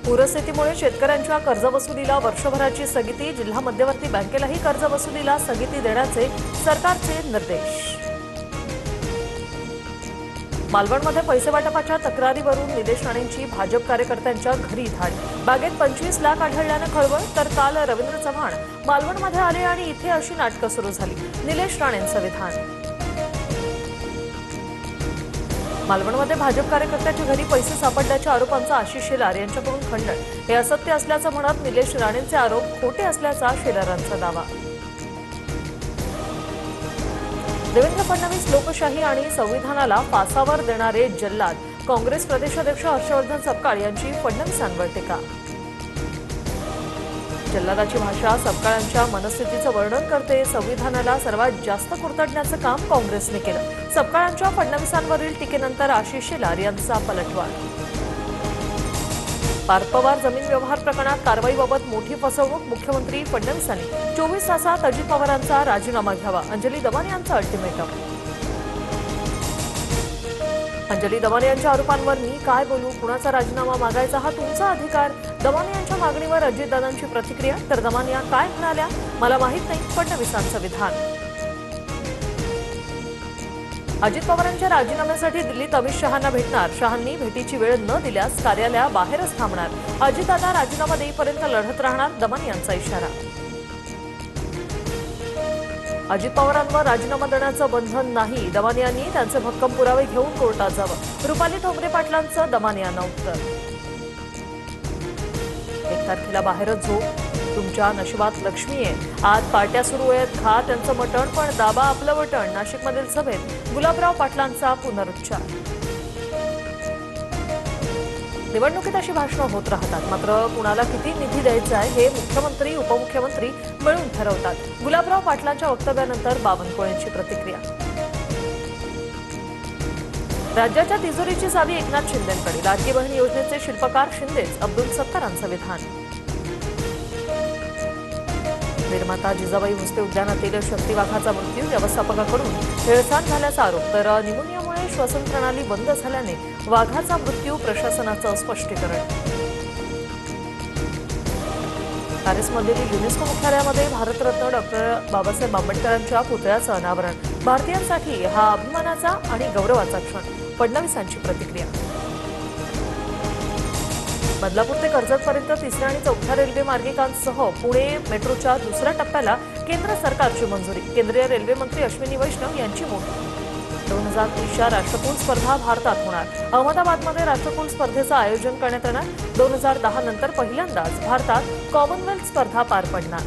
पूरस्थितीमुळे शेतकऱ्यांच्या कर्जवसुलीला वर्षभराची स्थगिती, जिल्हा मध्यवर्ती बँकेलाही कर्जवसुलीला स्थगिती देण्याचे सरकारचे निर्देश. मालवणमध्ये पैसे वाटपाच्या तक्रारीवरून निलेश राणेंची भाजप कार्यकर्त्यांच्या घरी धाड. बागेत 25 लाख आढळल्यानं खळबळ, तर काल रवींद्र चव्हाण मालवणमध्ये आले आणि इथे अशी नाटकं सुरू झाली. निलेश राणेंचं विधान. मालवणमध्ये भाजप कार्यकर्त्याच्या घरी पैसे सापडल्याच्या आरोपांचा आशिष शेलार यांच्याकडून खंडन. हे असत्य असल्याचं म्हणत निलेश राणेंचे आरोप खोटे असल्याचा शेलारांचा दावा. देवेंद्र फडणवीस लोकशाही आणि संविधानाला फासावर देणारे जल्लाद, काँग्रेस प्रदेशाध्यक्ष हर्षवर्धन सपकाळ यांची फडणवीसांवर टीका. जल्लादाची भाषा सपकाळांच्या मनस्थितीचं वर्णन करते. संविधानाला सर्वात जास्त कुरतडण्याचं काम काँग्रेसने केलं. सपकाळांच्या फडणवीसांवरील टीकेनंतर आशिष शेलार यांचा पलटवार. पार्थ पवार जमीन व्यवहार प्रकरणात कारवाईबाबत मोठी फसवणूक, मुख्यमंत्री फडणवीसांनी 24 तासात अजित पवारांचा राजीनामा घ्यावा, अंजली दमाने यांचं अल्टिमेटम. अंजली दमाने यांच्या आरोपांवर मी काय बोलू, कुणाचा राजीनामा मागायचा हा तुमचा अधिकार. दमाने यांच्या मागणीवर अजितदादांची प्रतिक्रिया, तर दमाने या काय म्हणाल्या मला माहीत नाही, फडणवीसांचं विधान. अजित पवारांच्या राजीनाम्यासाठी दिल्लीत अमित शहांना भेटणार, शहांनी भेटीची वेळ न दिल्यास कार्यालयाबाहेरच थांबणार. अजितदादा राजीनामा देईपर्यंत लढत राहणार, दमाने यांचा इशारा. अजित पवारांवर राजीनामा देण्याचं बंधन नाही, दमाने यांनी त्यांचे भक्कम पुरावे घेऊन कोर्टात जावं. रुपाली ठोंबरे पाटलांचं दमाने यांना उत्तर. 1 तारखेला बाहेरच झोप, तुमच्या नशिबात लक्ष्मी आहे. आज पार्ट्या सुरू आहेत, खा त्यांचं मटण पण दाबा आपलं वटण. नाशिकमधील सभेत गुलाबराव पाटलांचा पुनरुच्चार. निवडणुकीत अशी भाषणं होत राहतात, मात्र कुणाला किती निधी द्यायचा आहे हे मुख्यमंत्री उपमुख्यमंत्री मिळून ठरवतात. गुलाबराव पाटलांच्या वक्तव्यानंतर बावनकुळेंची प्रतिक्रिया. राज्याच्या तिजोरीची चावी एकनाथ शिंदेंकडे, लाडकी बहीण योजनेचे शिल्पकार शिंदेच, अब्दुल सत्तारांचं विधान. निर्माता जिजाबाई भोसले उद्यानातील शक्ती वाघाचा मृत्यू, व्यवस्थापकाकडून हेळसांड झाल्याचा आरोप, तर निमोनियामुळे श्वसन प्रणाली बंद झाल्याने वाघाचा मृत्यू, प्रशासनाचं स्पष्टीकरण. पॅरिसमधील युनेस्को मुख्यालयामध्ये भारतरत्न डॉक्टर बाबासाहेब आंबेडकरांच्या पुतळ्याचं अनावरण. भारतीयांसाठी हा अभिमानाचा आणि गौरवाचा क्षण, फडणवीसांची प्रतिक्रिया. बदलापूर ते कर्जतपर्यंत 3ऱ्या आणि 4थ्या रेल्वे मार्गिकांसह पुणे मेट्रोच्या 2ऱ्या टप्प्याला केंद्र सरकारची मंजुरी. केंद्रीय रेल्वे मंत्री अश्विनी वैष्णव यांची मोठी. 2030च्या राष्ट्रकुल स्पर्धा भारतात होणार. अहमदाबादमध्ये राष्ट्रकुल स्पर्धेचं आयोजन करण्यात येणार. 2010 नंतर पहिल्यांदाच भारतात कॉमनवेल्थ स्पर्धा पार पडणार.